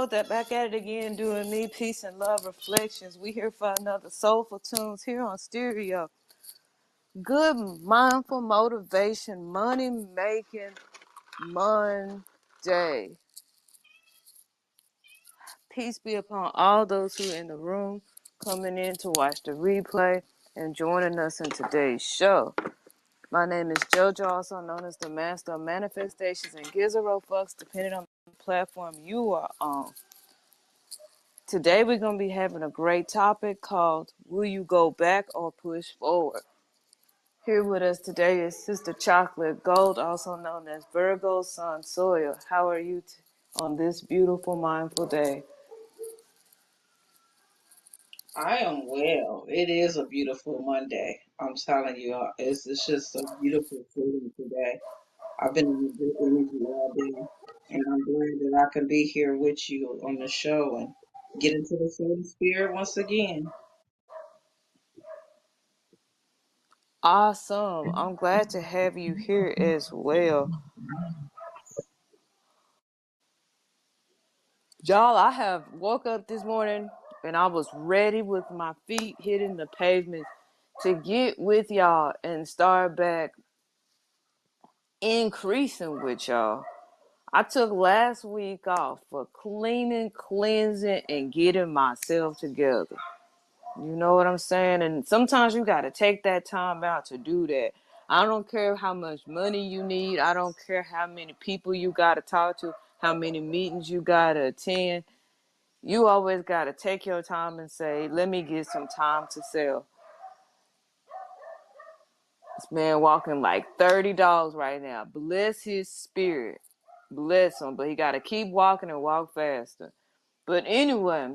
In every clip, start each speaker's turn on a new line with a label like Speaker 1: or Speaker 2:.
Speaker 1: y'all. That back at it again, doing me peace and love reflections. We here for another Soulful Tunes here on Stereo. Good mindful motivation, money making Monday. Peace be upon all those who are in the room coming in to watch the replay and joining us in today's show. My name is JoJo, also known as the Master of Manifestations, and gives a roll fucks depending on the platform you are on. Today we're going to be having a great topic called Will You Go Back or Push Forward? Here with us today is Sister Chocolate Gold, also known as Virgo Sun Soil. How are you on this beautiful, mindful day?
Speaker 2: I am well. It is a beautiful Monday. I'm telling you, it's just a beautiful feeling today. I've been in good energy all day, and I'm glad that I can be here with you on the show and get into the same spirit once again.
Speaker 1: Awesome. I'm glad to have you here as well. Y'all, I have woke up this morning and I was ready with my feet hitting the pavement to get with y'all and start back increasing with y'all. I took last week off for cleaning, cleansing, and getting myself together. You know what I'm saying? And sometimes you got to take that time out to do that. I don't care how much money you need. I don't care how many people you got to talk to, how many meetings you got to attend. You always got to take your time and say, let me get some time to self. This man walking like $30 right now. Bless his spirit. Bless him. But he got to keep walking and walk faster. But anyway,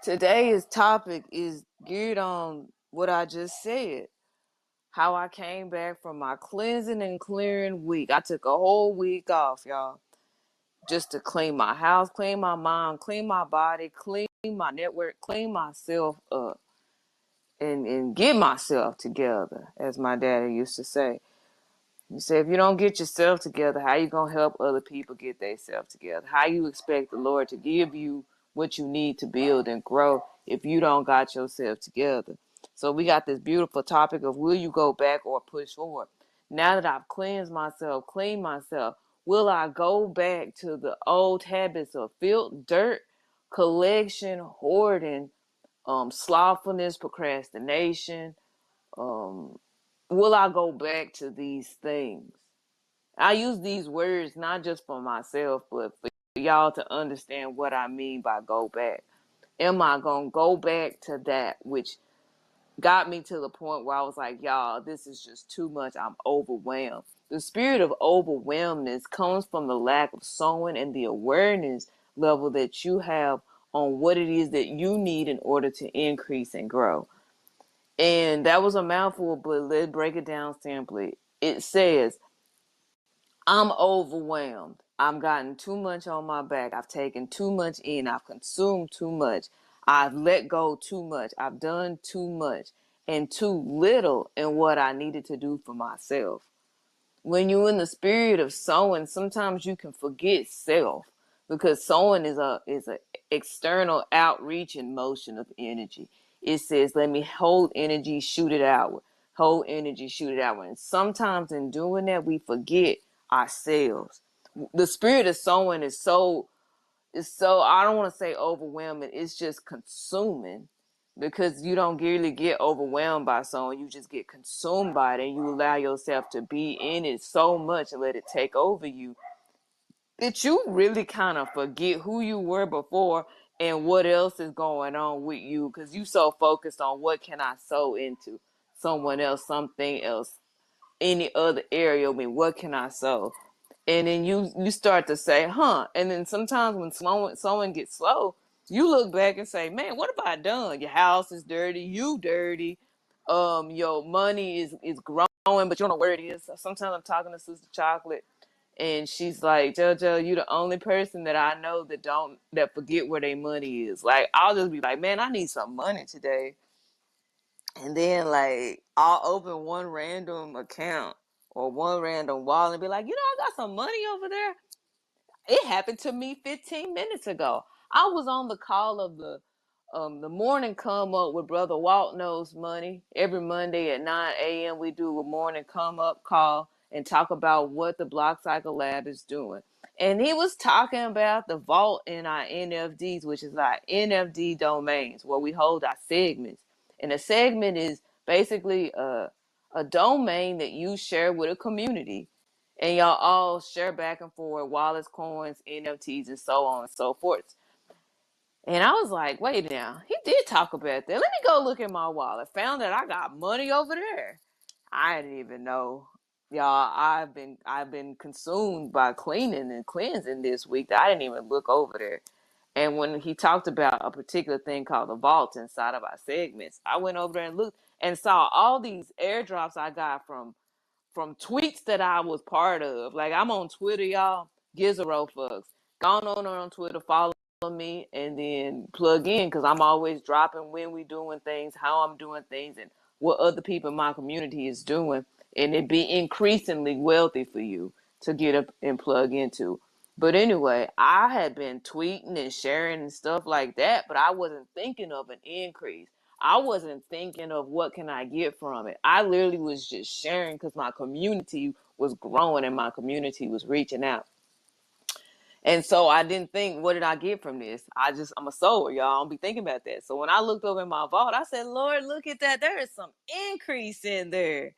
Speaker 1: today's topic is geared on what I just said. How I came back from my cleansing and clearing week. I took a whole week off, y'all. Just to clean my house, clean my mind, clean my body, clean my network, clean myself up. And get myself together, as my daddy used to say. You say, if you don't get yourself together, how you going to help other people get themselves together? How you expect the Lord to give you what you need to build and grow if you don't got yourself together? So we got this beautiful topic of will you go back or push forward? Now that I've cleansed myself, cleaned myself, will I go back to the old habits of filth, dirt, collection, hoarding, slothfulness, procrastination? Um, will I go back to these things? I use these words not just for myself, but for y'all to understand what I mean by go back. Am I going to go back to that which got me to the point where I was like, y'all, this is just too much. I'm overwhelmed. The spirit of overwhelmness comes from the lack of sowing and the awareness level that you have on what it is that you need in order to increase and grow. And that was a mouthful, but let's break it down simply. It says, I'm overwhelmed. I've gotten too much on my back. I've taken too much in. I've consumed too much. I've let go too much. I've done too much and too little in what I needed to do for myself. When you're in the spirit of sowing, sometimes you can forget self because sowing is a external outreach in motion of energy. It says, let me hold energy, shoot it outward. Hold energy, shoot it outward. And sometimes in doing that, we forget ourselves. The spirit of sowing is so I don't want to say overwhelming. It's just consuming because you don't really get overwhelmed by sowing. You just get consumed by it and you allow yourself to be in it so much and let it take over you that you really kind of forget who you were before and what else is going on with you because you so focused on what can I sow into someone else, something else, any other area. I mean, what can I sow? And then you start to say, huh? And then sometimes when someone gets slow, you look back and say, man, what have I done? Your house is dirty, you dirty. Your money is growing, but you don't know where it is. So sometimes I'm talking to Sister Chocolate, and she's like, JoJo, you the only person that I know that forget where their money is. Like I'll just be like, man, I need some money today. And then like I'll open one random account or one random wallet and be like, I got some money over there. It happened to me 15 minutes ago. I was on the call of the morning come up with Brother Walt Knows Money. Every Monday at 9 a.m. we do a morning come up call and talk about what the Block Cycle Lab is doing. And he was talking about the vault in our NFDs, which is our NFD domains, where we hold our segments. And a segment is basically a domain that you share with a community, and y'all all share back and forth wallets, coins, NFTs, and so on and so forth. And I was like, wait now, he did talk about that. Let me go look at my wallet. Found that I got money over there. I didn't even know. Y'all, I've been consumed by cleaning and cleansing this week that I didn't even look over there. And when he talked about a particular thing called the vault inside of our segments, I went over there and looked and saw all these airdrops I got from tweets that I was part of. Like, I'm on Twitter, y'all. Gizero folks. Go on Twitter, follow me, and then plug in, because I'm always dropping when we doing things, how I'm doing things, and what other people in my community is doing. And it be increasingly wealthy for you to get up and plug into. But anyway, I had been tweeting and sharing and stuff like that, but I wasn't thinking of an increase. I wasn't thinking of what can I get from it. I literally was just sharing because my community was growing and my community was reaching out. And so I didn't think, what did I get from this? I'm a sower, y'all. I don't be thinking about that. So when I looked over in my vault, I said, Lord, look at that. There is some increase in there.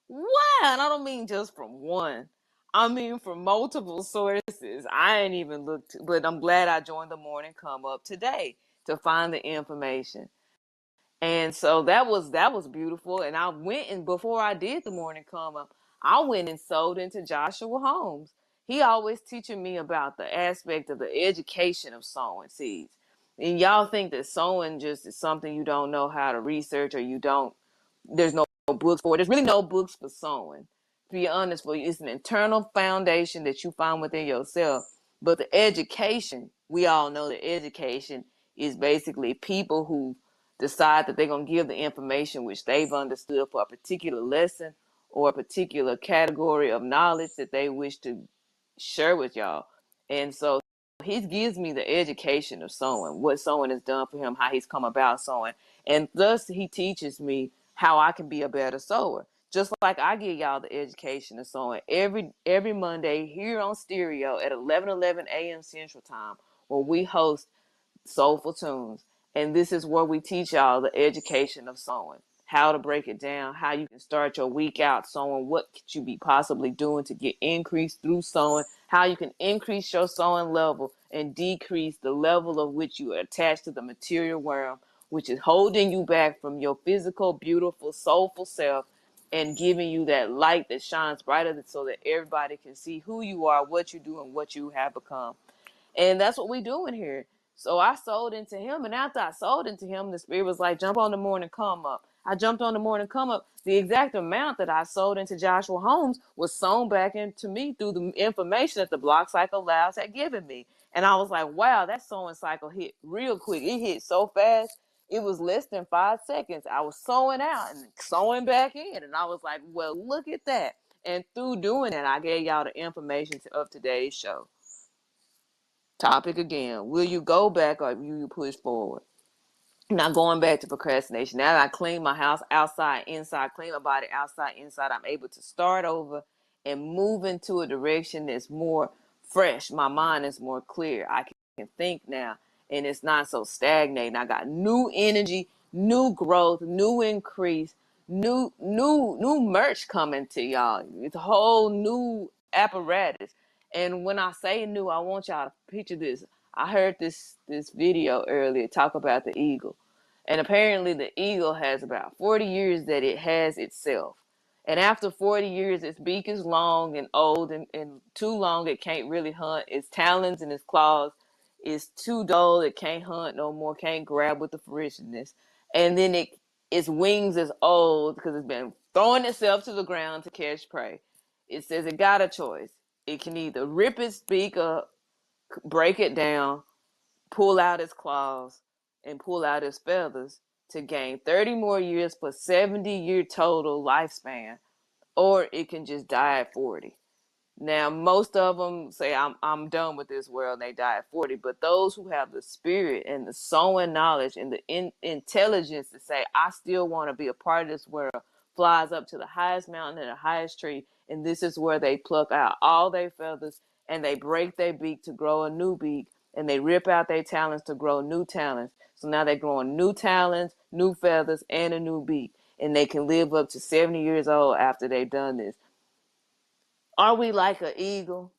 Speaker 1: Wow. And I don't mean just from one. I mean from multiple sources. I ain't even looked, but I'm glad I joined the morning come up today to find the information. And so that was beautiful. And I went, and before I did the morning come up, I went and sold into Joshua Holmes. He always teaching me about the aspect of the education of sowing seeds. And y'all think that sowing just is something you don't know how to research, or you don't, there's no books for it. There's really no books for sowing. To be honest for you, it's an internal foundation that you find within yourself. But the education, we all know that education is basically people who decide that they're going to give the information which they've understood for a particular lesson or a particular category of knowledge that they wish to share with y'all. And so he gives me the education of sowing, what sowing has done for him, how he's come about sowing. And thus he teaches me how I can be a better sower. Just like I give y'all the education of sowing every Monday here on Stereo at 11:11 a.m. Central Time, where we host Sowful Tunes. And this is where we teach y'all the education of sowing, how to break it down, how you can start your week out sowing, what could you be possibly doing to get increased through sowing, how you can increase your sowing level and decrease the level of which you are attached to the material world, which is holding you back from your physical, beautiful, soulful self, and giving you that light that shines brighter so that everybody can see who you are, what you do, and what you have become. And that's what we doing here. So I sold into him, and after I sold into him, the spirit was like, jump on the morning come up. I jumped on the morning come up. The exact amount that I sold into Joshua Holmes was sewn back into me through the information that the Block Cycle Labs had given me. And I was like, wow, that sewing cycle hit real quick. It hit so fast. It was less than 5 seconds. I was sewing out and sewing back in. And I was like, well, look at that. And through doing that, I gave y'all the information of today's show. Topic again. Will you go back or will you push forward? Now going back to procrastination. Now that I clean my house outside, inside, clean my body outside, inside, I'm able to start over and move into a direction that's more fresh. My mind is more clear. I can think now, and it's not so stagnating. I got new energy, new growth, new increase, new merch coming to y'all. It's a whole new apparatus. And when I say new, I want y'all to picture this. I heard this video earlier talk about the eagle. And apparently the eagle has about 40 years that it has itself. And after 40 years, its beak is long and old and too long it can't really hunt. Its talons and its claws is too dull, it can't hunt no more, can't grab with the ferociousness. And then its wings is old because it's been throwing itself to the ground to catch prey. It says it got a choice. It can either rip its beak up, break it down, pull out its claws, and pull out its feathers to gain 30 more years for 70-year total lifespan, or it can just die at 40. Now, most of them say, I'm done with this world, and they die at 40. But those who have the spirit and the sowing knowledge and the intelligence to say, I still want to be a part of this world, flies up to the highest mountain and the highest tree. And this is where they pluck out all their feathers and they break their beak to grow a new beak. And they rip out their talents to grow new talents. So now they're growing new talents, new feathers, and a new beak. And they can live up to 70 years old after they've done this. Are we like an eagle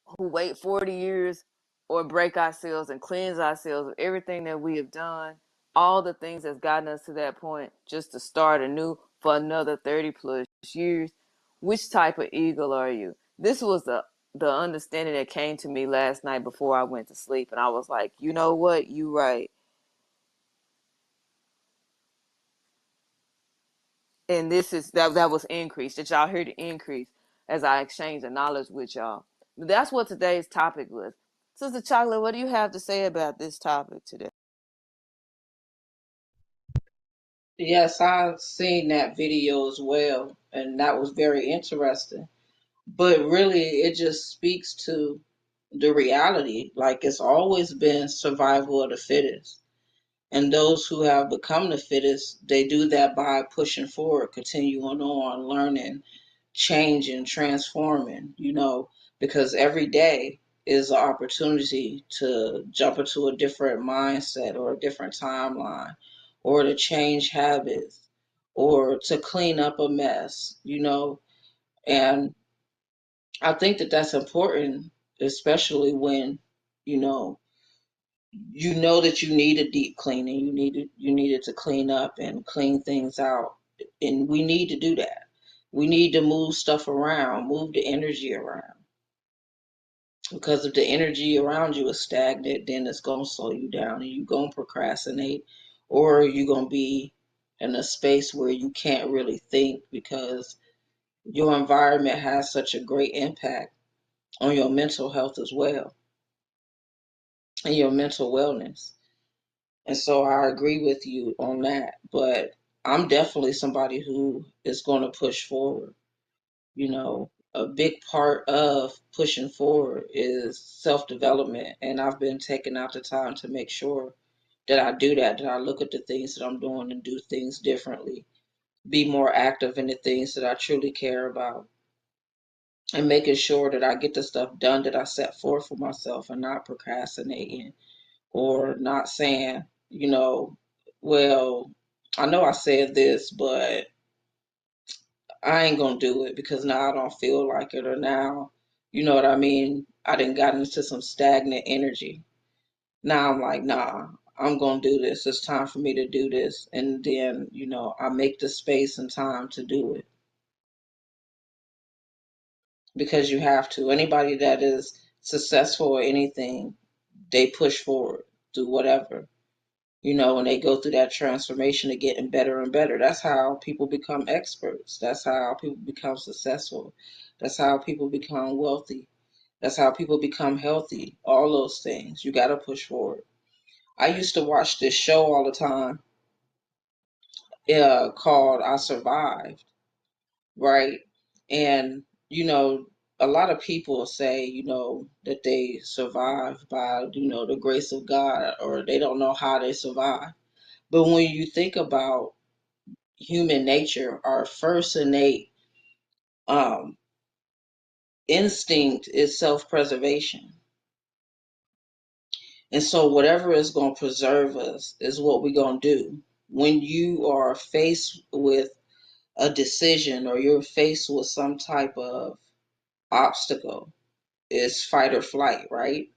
Speaker 1: who wait 40 years or break ourselves and cleanse ourselves of everything that we have done, all the things that's gotten us to that point, just to start anew for another 30 plus years? Which type of eagle are you? This was the understanding that came to me last night before I went to sleep, and I was like, you know what, you right. And this is that was increased. That y'all hear the increase as I exchange the knowledge with y'all. That's what today's topic was. Sister Chocolate, what do you have to say about this topic today?
Speaker 2: Yes, I've seen that video as well, and that was very interesting. But really, it just speaks to the reality. Like, it's always been survival of the fittest. And those who have become the fittest, they do that by pushing forward, continuing on, learning, changing, transforming, because every day is an opportunity to jump into a different mindset or a different timeline or to change habits or to clean up a mess. And I think that that's important, especially when, you know, that you need a deep cleaning. You needed to clean up and clean things out. And we need to do that. We need to move stuff around, move the energy around. Because if the energy around you is stagnant, then it's gonna slow you down and you're gonna procrastinate, or you're gonna be in a space where you can't really think because your environment has such a great impact on your mental health as well and your mental wellness. And so I agree with you on that. But I'm definitely somebody who is going to push forward. A big part of pushing forward is self development. And I've been taking out the time to make sure that I do that I look at the things that I'm doing and do things differently, be more active in the things that I truly care about, and making sure that I get the stuff done that I set forth for myself and not procrastinating or not saying, well, I know I said this, but I ain't gonna do it because now I don't feel like it, or now, you know what I mean? I didn't got into some stagnant energy. Now I'm like, nah, I'm gonna do this. It's time for me to do this. And then, I make the space and time to do it because you have to. Anybody that is successful or anything, they push forward through whatever. And they go through that transformation of getting better and better. That's how people become experts. That's how people become successful. That's how people become wealthy. That's how people become healthy. All those things. You got to push forward. I used to watch this show all the time called I Survived, right? And, a lot of people say, that they survive by, the grace of God, or they don't know how they survive. But when you think about human nature, our first innate um, instinct is self preservation. And so, whatever is going to preserve us is what we're going to do. When you are faced with a decision or you're faced with some type of obstacle, it's fight or flight, right?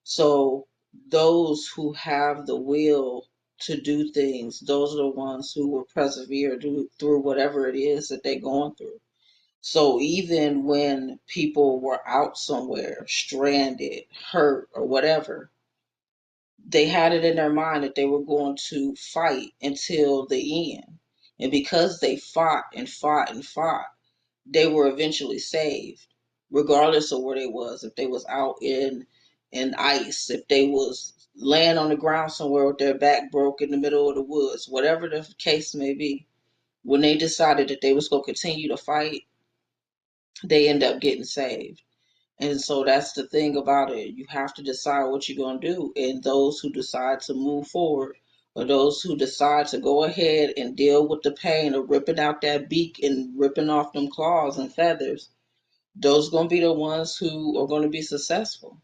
Speaker 2: So, those who have the will to do things, those are the ones who will persevere through whatever it is that they're going through. So even when people were out somewhere, stranded, hurt, or whatever, they had it in their mind that they were going to fight until the end. And because they fought and fought and fought, they were eventually saved, regardless of where they was. If they was out in ice, if they was laying on the ground somewhere with their back broke in the middle of the woods, whatever the case may be, when they decided that they was going to continue to fight, they end up getting saved. And so that's the thing about it. You have to decide what you're going to do. And those who decide to move forward, or those who decide to go ahead and deal with the pain of ripping out that beak and ripping off them claws and feathers, those going to be the ones who are going to be successful.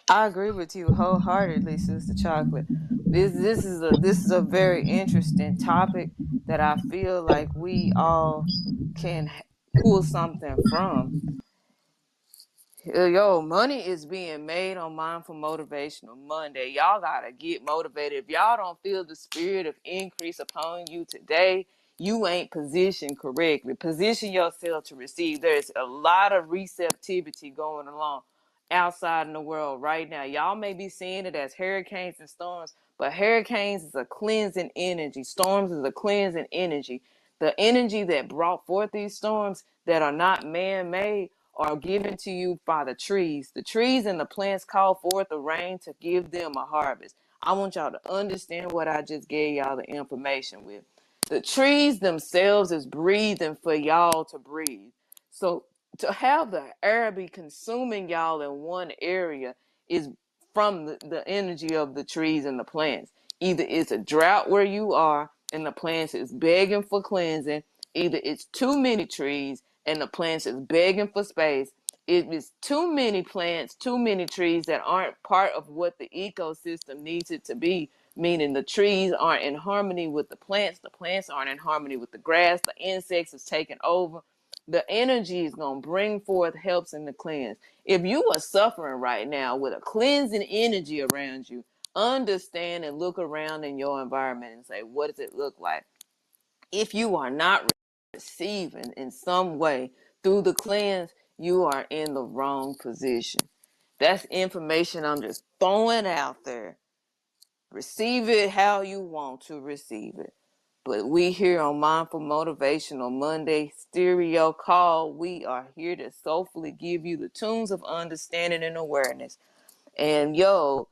Speaker 1: I agree with you wholeheartedly, Sister Chocolate. This is a very interesting topic that I feel like we all can pull something from. Yo, money is being made on Mindful Motivational Monday. Y'all gotta get motivated. If y'all don't feel the spirit of increase upon you today, you ain't positioned correctly. Position yourself to receive. There's a lot of receptivity going along outside in the world right now. Y'all may be seeing it as hurricanes and storms, but hurricanes is a cleansing energy. Storms is a cleansing energy. The energy that brought forth these storms that are not man-made are given to you by the trees. The trees and the plants call forth the rain to give them a harvest. I want y'all to understand what I just gave y'all the information with. The trees themselves is breathing for y'all to breathe. So to have the air be consuming y'all in one area is from the energy of the trees and the plants. Either it's a drought where you are and the plants is begging for cleansing, either it's too many trees and the plants is begging for space. It is too many plants, too many trees that aren't part of what the ecosystem needs it to be, meaning the trees aren't in harmony with the plants aren't in harmony with the grass, the insects is taking over. The energy is going to bring forth helps in the cleanse. If you are suffering right now with a cleansing energy around you, understand and look around in your environment and say, what does it look like? If you are not receiving in some way through the cleanse, you are in the wrong position. That's information I'm just throwing out there. Receive it how you want to receive it. But we here on Mindful Motivational Monday Stereo Call, we are here to soulfully give you the tunes of understanding and awareness. And yo,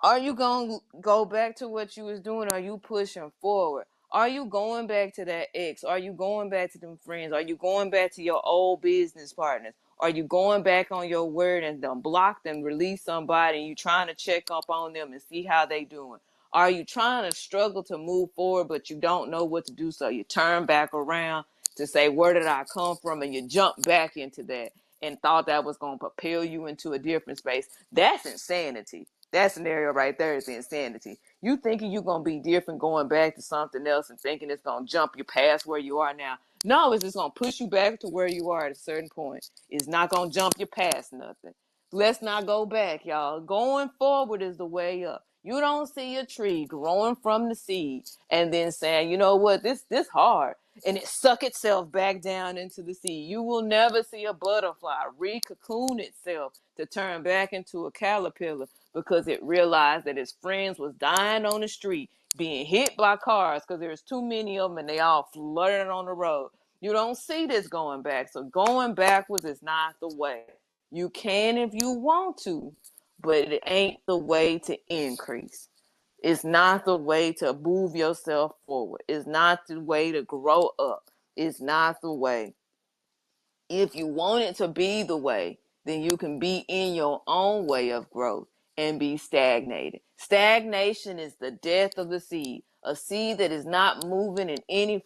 Speaker 1: are you going to go back to what you was doing? Are you pushing forward? Are you going back to that ex? Are you going back to them friends? Are you going back to your old business partners? Are you going back on your word and done block them, release somebody, and you trying to check up on them and see how they doing? Are you trying to struggle to move forward, but you don't know what to do, so you turn back around to say, where did I come from? And you jump back into that and thought that was going to propel you into a different space. That's insanity. That scenario right there is insanity. You thinking you're going to be different going back to something else and thinking it's going to jump you past where you are now. No, it's just going to push you back to where you are at a certain point. It's not going to jump you past nothing. Let's not go back, y'all. Going forward is the way up. You don't see a tree growing from the seed and then saying, you know what, this hard, and it suck itself back down into the seed. You will never see a butterfly re-cocoon itself to turn back into a caterpillar because it realized that its friends was dying on the street, being hit by cars because there's too many of them and they all flirting on the road. You don't see this going back. So going backwards is not the way. You can if you want to, but it ain't the way to increase. It's not the way to move yourself forward. It's not the way to grow up. It's not the way. If you want it to be the way, then you can be in your own way of growth and be stagnated. Stagnation is the death of the seed. A seed that is not moving in any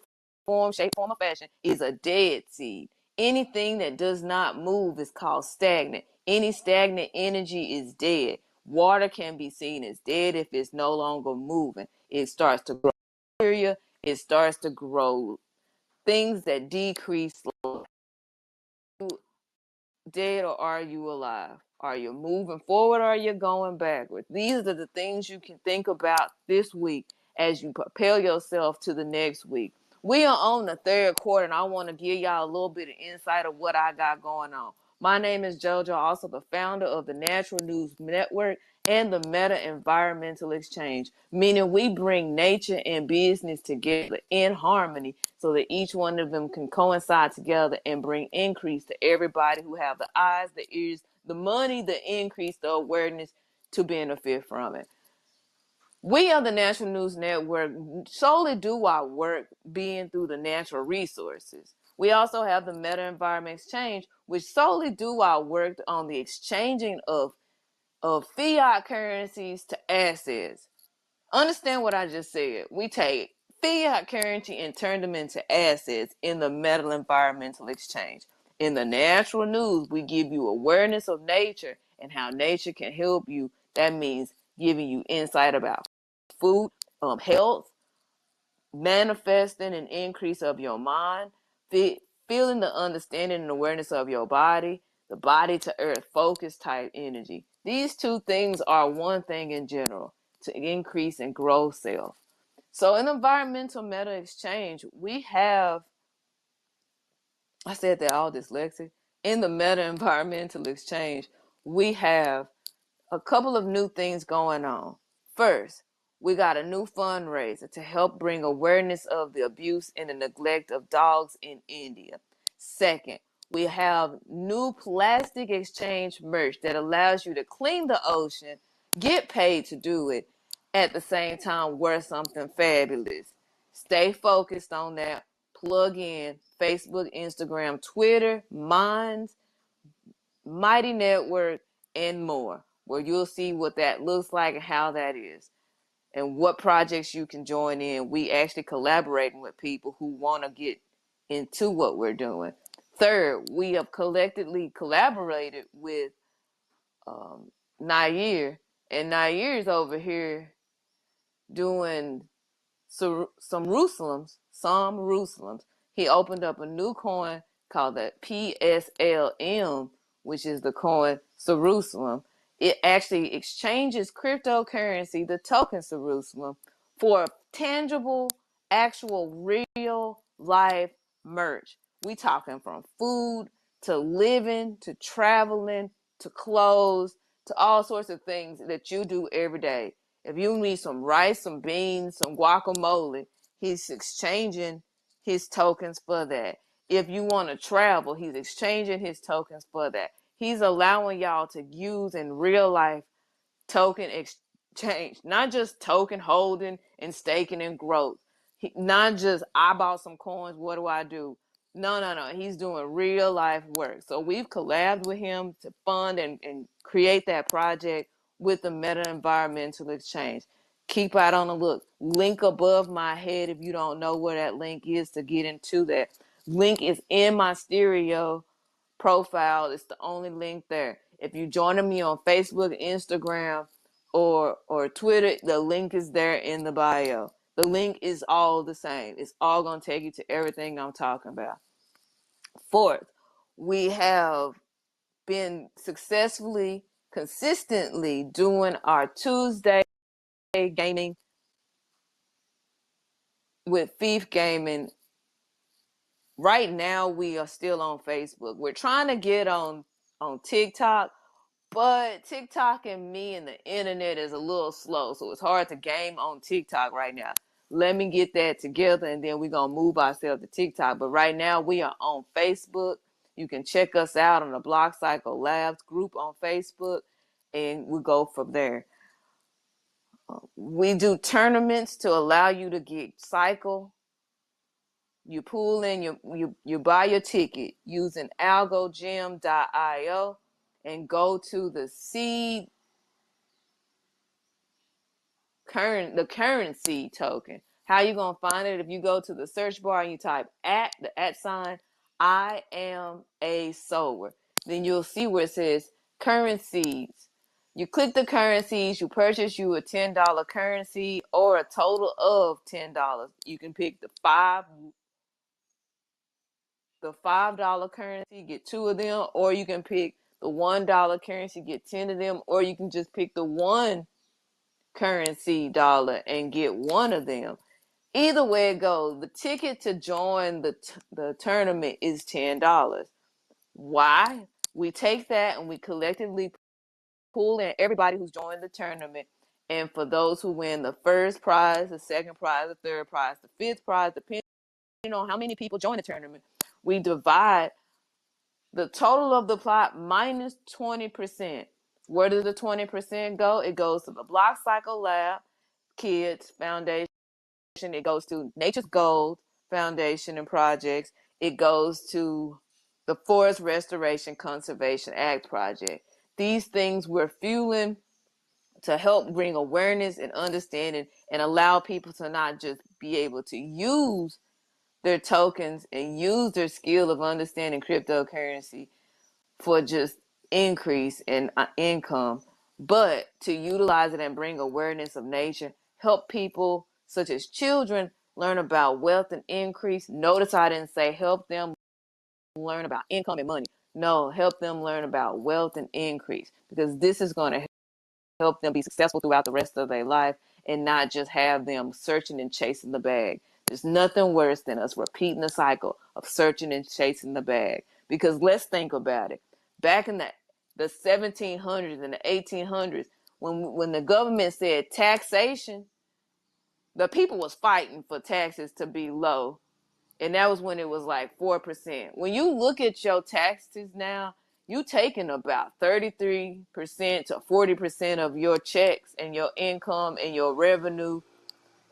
Speaker 1: form, shape, form, or fashion is a dead seed. Anything that does not move is called stagnant. Any stagnant energy is dead. Water can be seen as dead if it's no longer moving. It starts to grow bacteria, it starts to grow things that decrease. Dead or are you alive? Are you moving forward or are you going backwards? These are the things you can think about this week as you propel yourself to the next week. We are on the third quarter, and I want to give y'all a little bit of insight of what I got going on. My name is JoJo, also the founder of the Natural News Network and the Meta Environmental Exchange, meaning we bring nature and business together in harmony so that each one of them can coincide together and bring increase to everybody who have the eyes, the ears, the money, the increase, the awareness to benefit from it. We of the Natural News Network solely do our work being through the natural resources. We also have the Meta Environment Exchange, which solely do our work on the exchanging of fiat currencies to assets. Understand what I just said. We take fiat currency and turn them into assets in the Meta Environmental Exchange. In the Natural News, we give you awareness of nature and how nature can help you. That means giving you insight about food, health, manifesting an increase of your mind, feeling the understanding and awareness of your body, the body to earth focus type energy. These two things are one thing in general to increase and grow self. So in environmental meta exchange, we have, I said that all dyslexic, in the meta environmental exchange, we have a couple of new things going on. First, we got a new fundraiser to help bring awareness of the abuse and the neglect of dogs in India. Second, we have new plastic exchange merch that allows you to clean the ocean, get paid to do it, at the same time wear something fabulous. Stay focused on that. Plug in Facebook, Instagram, Twitter, Minds, Mighty Network, and more, where you'll see what that looks like and how that is, and what projects you can join in. We actually collaborating with people who want to get into what we're doing. Third, we have collectively collaborated with Nair, and Nair's over here doing some Rusalims. He opened up a new coin called the PSLM, which is the coin Jerusalem. It actually exchanges cryptocurrency, the token Jerusalem, for tangible, actual, real life merch. We talking from food to living to traveling to clothes to all sorts of things that you do every day. If you need some rice, some beans, some guacamole, he's exchanging his tokens for that. If you want to travel, he's exchanging his tokens for that. He's allowing y'all to use in real life token exchange, not just token holding and staking and growth. Not just I bought some coins, what do I do? No. He's doing real life work. So we've collabed with him to fund and create that project with the Meta Environmental Exchange. Keep out on the look. Link above my head if you don't know where that link is to get into that. Link is in my stereo profile. It's the only link there. If you join me on Facebook, Instagram, or Twitter, the link is there in the bio. The link is all the same. It's all going to take you to everything I'm talking about. Fourth, we have been successfully, consistently doing our Tuesday gaming with Thief Gaming. Right now, we are still on Facebook. We're trying to get on TikTok, but TikTok and me and the internet is a little slow, so it's hard to game on TikTok right now. Let me get that together, and then we're going to move ourselves to TikTok. But right now, we are on Facebook. You can check us out on the Block Cycle Labs group on Facebook, and we go from there. We do tournaments to allow you to get cycle. You pull in, you buy your ticket using algogem.io and go to the seed the currency token. How you gonna find it? If you go to the search bar and you type the sign, I am a sower, then you'll see where it says currencies. You click the currencies, you purchase you a $10 currency or a total of $10. You can pick the $5 currency, get two of them, or you can pick the $1 currency, get 10 of them, or you can just pick the one currency dollar and get one of them. Either way it goes, the ticket to join the tournament is $10. Why? We take that and we collectively pull in everybody who's joined the tournament. And for those who win the first prize, the second prize, the third prize, the fifth prize, depending on how many people join the tournament, we divide the total of the plot minus 20%. Where does the 20% go? It goes to the Block Cycle Lab, Kids Foundation. It goes to Nature's Gold Foundation and projects. It goes to the Forest Restoration Conservation Act project. These things we're fueling to help bring awareness and understanding and allow people to not just be able to use their tokens and use their skill of understanding cryptocurrency for just increase in income, but to utilize it and bring awareness of nature, help people such as children learn about wealth and increase. Notice I didn't say help them learn about income and money. No, help them learn about wealth and increase, because this is going to help them be successful throughout the rest of their life and not just have them searching and chasing the bag. There's nothing worse than us repeating the cycle of searching and chasing the bag. Because let's think about it. Back in the 1700s and the 1800s, when the government said taxation, the people was fighting for taxes to be low, and that was when it was like 4%. When you look at your taxes now, you taking about 33% to 40% of your checks and your income and your revenue,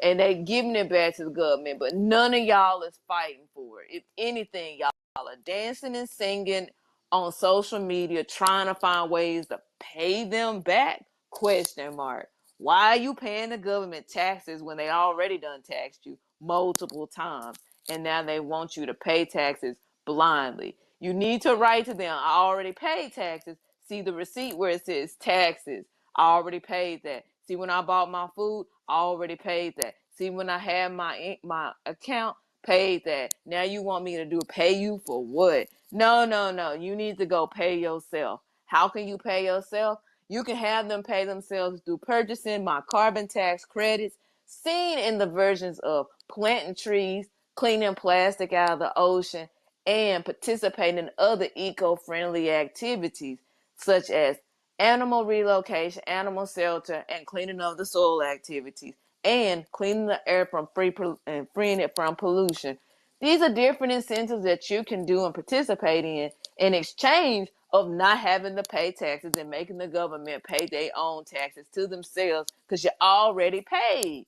Speaker 1: and they giving it back to the government, but none of y'all is fighting for it. If anything, y'all are dancing and singing on social media, trying to find ways to pay them back. Question mark. Why are you paying the government taxes when they already done taxed you multiple times, and now they want you to pay taxes blindly? You need to write to them, I already paid taxes. See the receipt where it says taxes. I already paid that. See, when I bought my food, I already paid that. See, when I had my account, paid that. Now you want me to do pay you for what? No, no, no. You need to go pay yourself. How can you pay yourself? You can have them pay themselves through purchasing my carbon tax credits, seen in the versions of planting trees, cleaning plastic out of the ocean, and participating in other eco-friendly activities such as animal relocation, animal shelter, and cleaning of the soil activities, and cleaning the air from and freeing it from pollution. These are different incentives that you can do and participate in exchange of not having to pay taxes and making the government pay their own taxes to themselves because you already paid.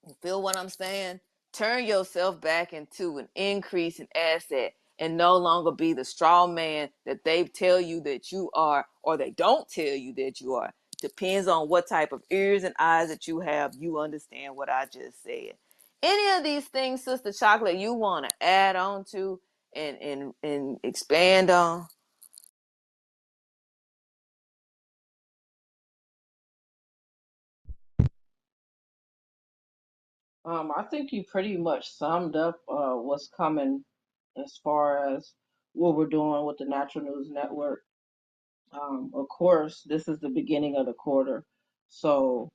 Speaker 1: You feel what I'm saying? Turn yourself back into an increase in asset and no longer be the straw man that they tell you that you are, or they don't tell you that you are. Depends on what type of ears and eyes that you have. You understand what I just said. Any of these things, Sister Chocolate, you want to add on to and expand on?
Speaker 2: I think you pretty much summed up what's coming as far as what we're doing with the Natural News Network. Of course, this is the beginning of the quarter, so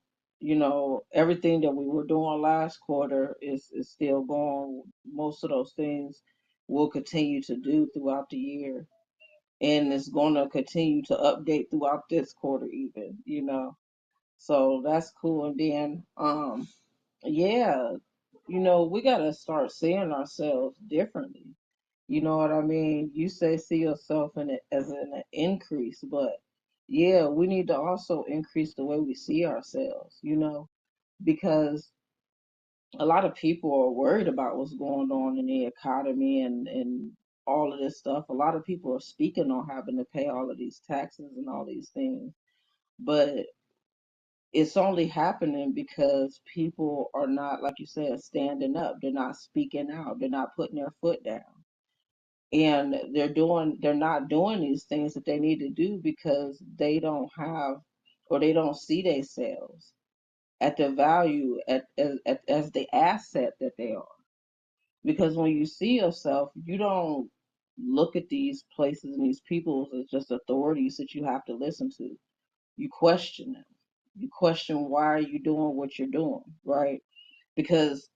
Speaker 2: everything that we were doing last quarter is still going. Most of those things we'll continue to do throughout the year, and it's going to continue to update throughout this quarter, even. So that's cool. And then, yeah, we got to start seeing ourselves differently. You know what I mean? You say see yourself in it as an increase, but yeah, we need to also increase the way we see ourselves, because a lot of people are worried about what's going on in the economy and all of this stuff. A lot of people are speaking on having to pay all of these taxes and all these things, but it's only happening because people are not, like you said, standing up. They're not speaking out. They're not putting their foot down. And they're not doing these things that they need to do because they don't have, or they don't see themselves at the value as the asset that they are. Because when you see yourself, you don't look at these places and these peoples as just authorities that you have to listen to. You question them. You question why are you doing what you're doing, right? Because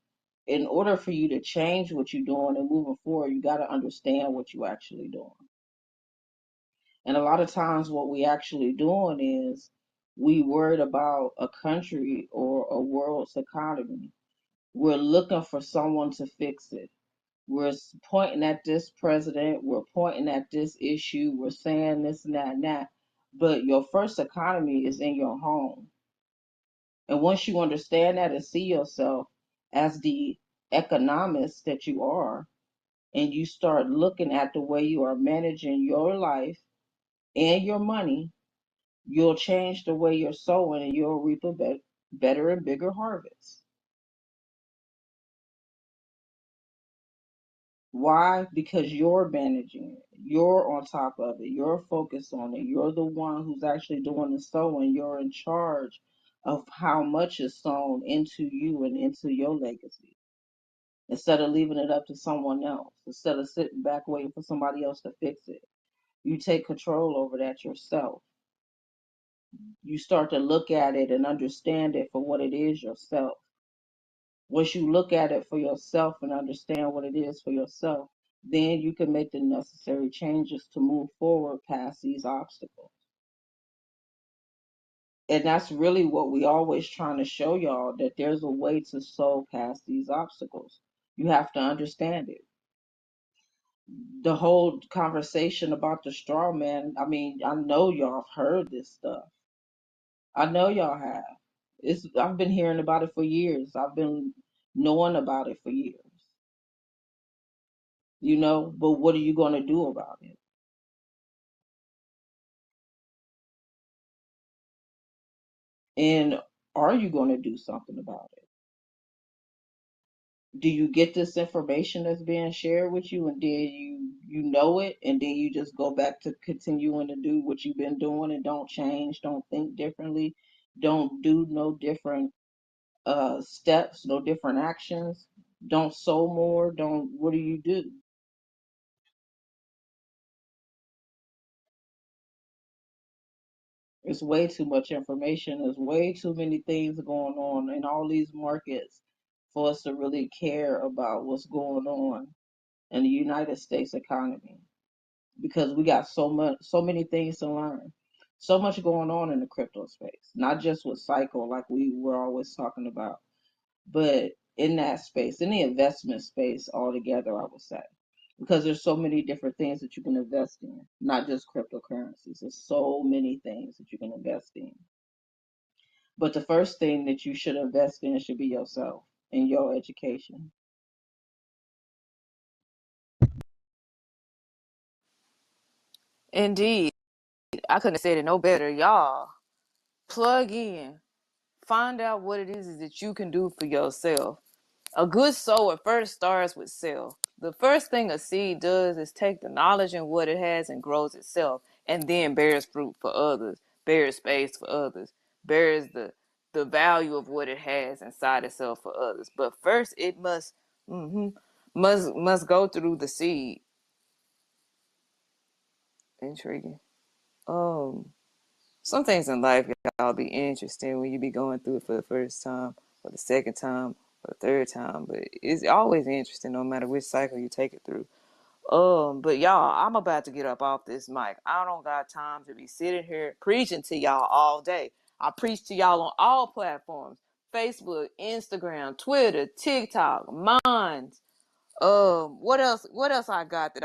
Speaker 2: in order for you to change what you're doing and moving forward, you got to understand what you're actually doing. And a lot of times, what we actually doing is we worried about a country or a world's economy. We're looking for someone to fix it. We're pointing at this president. We're pointing at this issue. We're saying this and that and that. But your first economy is in your home. And once you understand that and see yourself as the economist that you are, and you start looking at the way you are managing your life and your money, you'll change the way you're sowing and you'll reap a better and bigger harvest. Why? Because you're managing it. You're on top of it. You're focused on it. You're the one who's actually doing the sowing. You're in charge of how much is sown into you and into your legacy. Instead of leaving it up to someone else, instead of sitting back waiting for somebody else to fix it, you take control over that yourself. You start to look at it and understand it for what it is yourself. Once you look at it for yourself and understand what it is for yourself, then you can make the necessary changes to move forward past these obstacles. And that's really what we always trying to show y'all, that there's a way to sow past these obstacles. You have to understand it. The whole conversation about the straw man, I mean, I know y'all have heard this stuff. I know y'all have. I've been hearing about it for years. I've been knowing about it for years. But what are you going to do about it? And are you going to do something about it? Do you get this information that's being shared with you, and then you know it, and then you just go back to continuing to do what you've been doing and don't change, don't think differently, don't do no different steps, no different actions, don't sow more, don't what do you do? It's way too much information. There's way too many things going on in all these markets for us to really care about what's going on in the United States economy, because we got so many things to learn. So much going on in the crypto space, not just with cycle like we were always talking about, but in that space, in the investment space altogether, I would say. Because there's so many different things that you can invest in, not just cryptocurrencies. There's so many things that you can invest in. But the first thing that you should invest in should be yourself and your education.
Speaker 1: Indeed, I couldn't have said it no better. Y'all, plug in, find out what it is that you can do for yourself. A good sower first starts with self. The first thing a seed does is take the knowledge and what it has and grows itself, and then bears fruit for others, bears space for others, bears the value of what it has inside itself for others. But first, it mhm, must go through the seed. Intriguing. Um, some things in life, y'all, be interesting when you be going through it for the first time, or the second time, or the third time. But it's always interesting, no matter which cycle you take it through. But y'all, I'm about to get up off this mic. I don't got time to be sitting here preaching to y'all all day. I preach to y'all on all platforms: Facebook, Instagram, Twitter, TikTok, Minds. What else? What else I got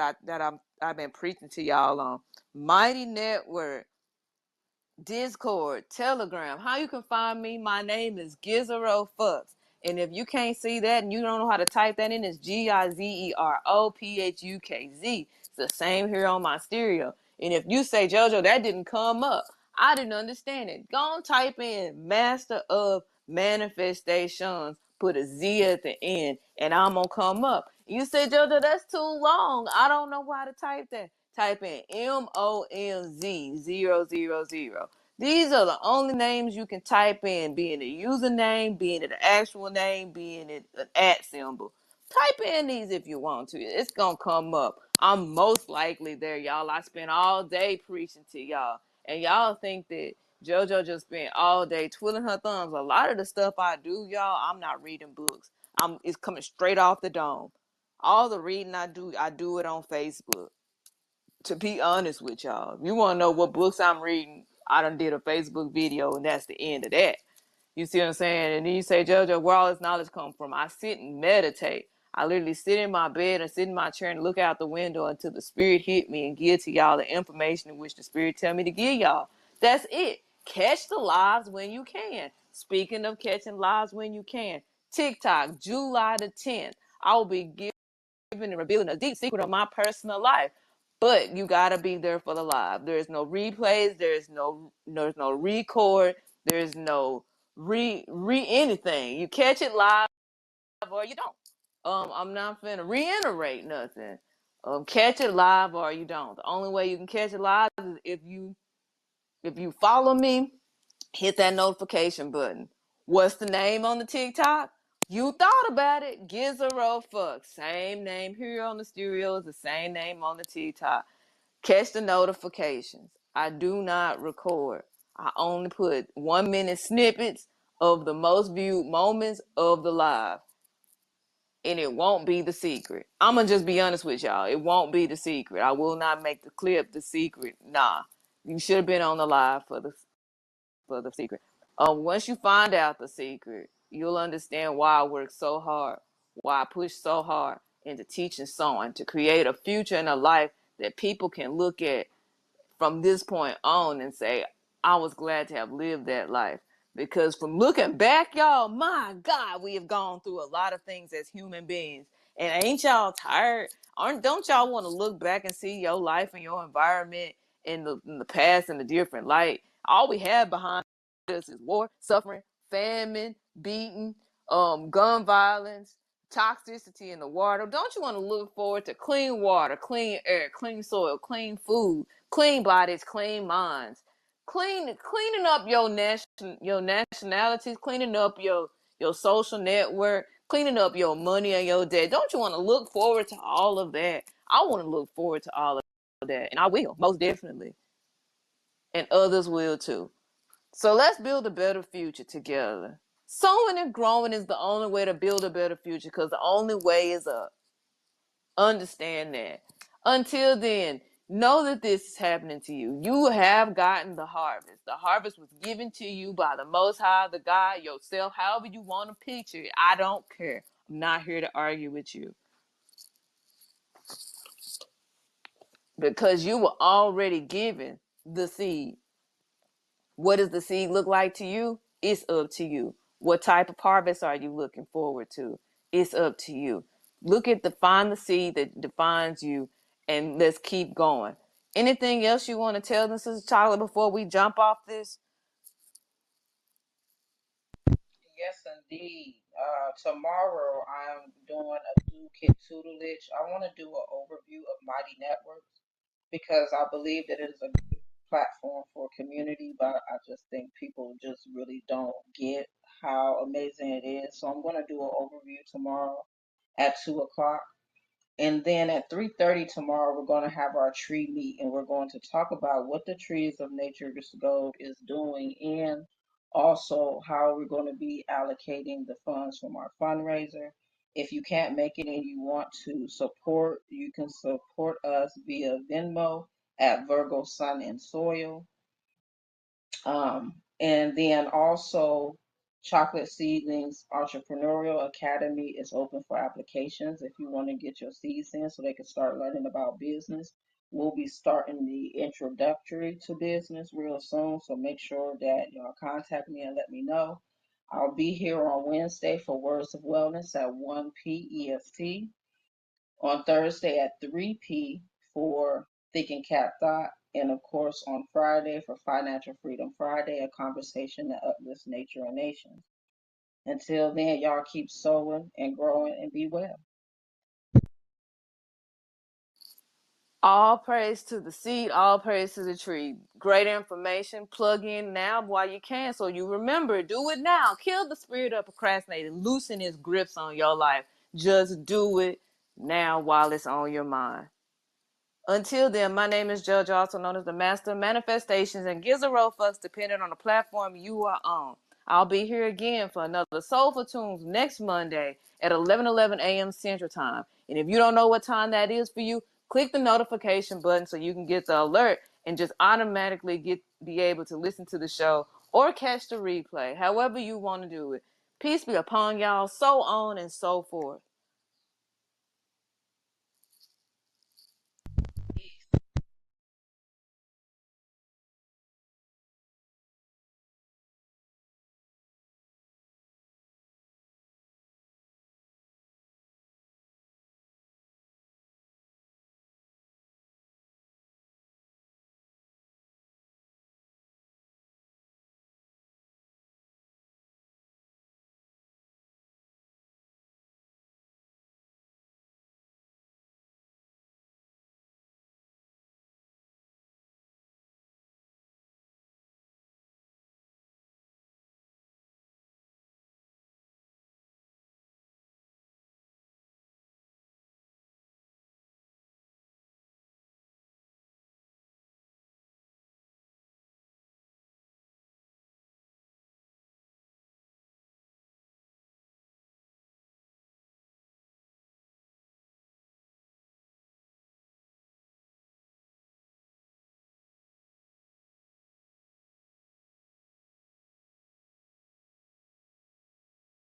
Speaker 1: I've been preaching to y'all on? Mighty Network, Discord, Telegram. How you can find me? My name is Gizero Fucks. And if you can't see that and you don't know how to type that in, it's GIZEROPHUKZ. It's the same here on my stereo. And if you say, JoJo, that didn't come up, I didn't understand it. Go on, type in Master of Manifestations, put a Z at the end, and I'm going to come up. You say, JoJo, that's too long. I don't know how to type that. Type in MONZ 000. These are the only names you can type in, being a username, being it an actual name, being it an at symbol. Type in these if you want to. It's going to come up. I'm most likely there, y'all. I spent all day preaching to y'all. And y'all think that JoJo just spent all day twiddling her thumbs. A lot of the stuff I do, y'all, I'm not reading books. It's coming straight off the dome. All the reading I do it on Facebook. To be honest with y'all, if you want to know what books I'm reading, I done did a Facebook video, and that's the end of that. You see what I'm saying? And then you say, JoJo, where all this knowledge come from? I sit and meditate. I literally sit in my bed and sit in my chair and look out the window until the spirit hit me and give to y'all the information in which the spirit tell me to give y'all. That's it. Catch the lives when you can. Speaking of catching lives when you can, TikTok, July the 10th, I will be giving and revealing a deep secret of my personal life. But you gotta be there for the live. There's no replays. There's no record. There's no re anything. You catch it live or you don't. I'm not finna reiterate nothing. Catch it live or you don't. The only way you can catch it live is if you follow me, hit that notification button. What's the name on the TikTok? You thought about it. Gizero Fuck. Same name here on the stereo is the same name on the TikTok. Catch the notifications. I do not record. I only put 1 minute snippets of the most viewed moments of the live. And it won't be the secret. I'm going to just be honest with y'all. It won't be the secret. I will not make the clip the secret. Nah. You should have been on the live for the secret. Once you find out the secret, you'll understand why I work so hard, why I push so hard into teaching sewing to create a future and a life that people can look at from this point on and say, I was glad to have lived that life. Because from looking back, y'all, my God, we have gone through a lot of things as human beings. And ain't y'all tired? Don't y'all want to look back and see your life and your environment in the past in a different light? All we have behind us is war, suffering, famine, beating, gun violence, toxicity in the water. Don't you want to look forward to clean water, clean air, clean soil, clean food, clean bodies, clean minds, cleaning up your nationalities, cleaning up your social network, cleaning up your money and your debt. Don't you want to look forward to all of that? I want to look forward to all of that, and I will most definitely, and others will too. So let's build a better future together. Sowing and growing is the only way to build a better future, because the only way is up. Understand that. Until then, know that this is happening to you. You have gotten the harvest. The harvest was given to you by the Most High, the God, yourself, however you want to picture it. I don't care. I'm not here to argue with you, because you were already given the seed. What does the seed look like to you? It's up to you. What type of harvest are you looking forward to? It's up to you. Find the seed that defines you, and let's keep going. Anything else you want to tell them, Sister Chocolate, before we jump off this?
Speaker 2: Yes, indeed. Tomorrow I'm doing a toolkit tutelage. I want to do an overview of Mighty Networks because I believe that it is a good platform for community, but I just think people just really don't get how amazing it is. So I'm going to do an overview tomorrow at 2 o'clock. And then at 3:30 tomorrow, we're going to have our tree meet, and we're going to talk about what the Trees of Nature's Gold is doing, and also how we're going to be allocating the funds from our fundraiser. If you can't make it and you want to support, you can support us via Venmo at Virgo Sun and Soil. And then also, Chocolate Seedlings Entrepreneurial Academy is open for applications if you want to get your seeds in so they can start learning about business. We'll be starting the introductory to business real soon, so make sure that y'all contact me and let me know. I'll be here on Wednesday for Words of Wellness at 1 p. EST, on Thursday at 3 p. for Thinking Cap Thought, and of course on Friday for Financial Freedom Friday, a conversation that uplifts nature and nations. Until then, y'all keep sowing and growing and be well.
Speaker 1: All praise to the seed, all praise to the tree. Great information. Plug in now while you can, so you remember. Do it now. Kill the spirit of procrastinating. Loosen its grips on your life. Just do it now while it's on your mind. Until then, my name is Judge, also known as the Master of Manifestations, and gives a roll fucks depending on the platform you are on. I'll be here again for another Soulful Tunes next Monday at 11:11 a.m. Central Time. And if you don't know what time that is for you, click the notification button so you can get the alert and just automatically be able to listen to the show or catch the replay, however you want to do it. Peace be upon y'all. So on and so forth.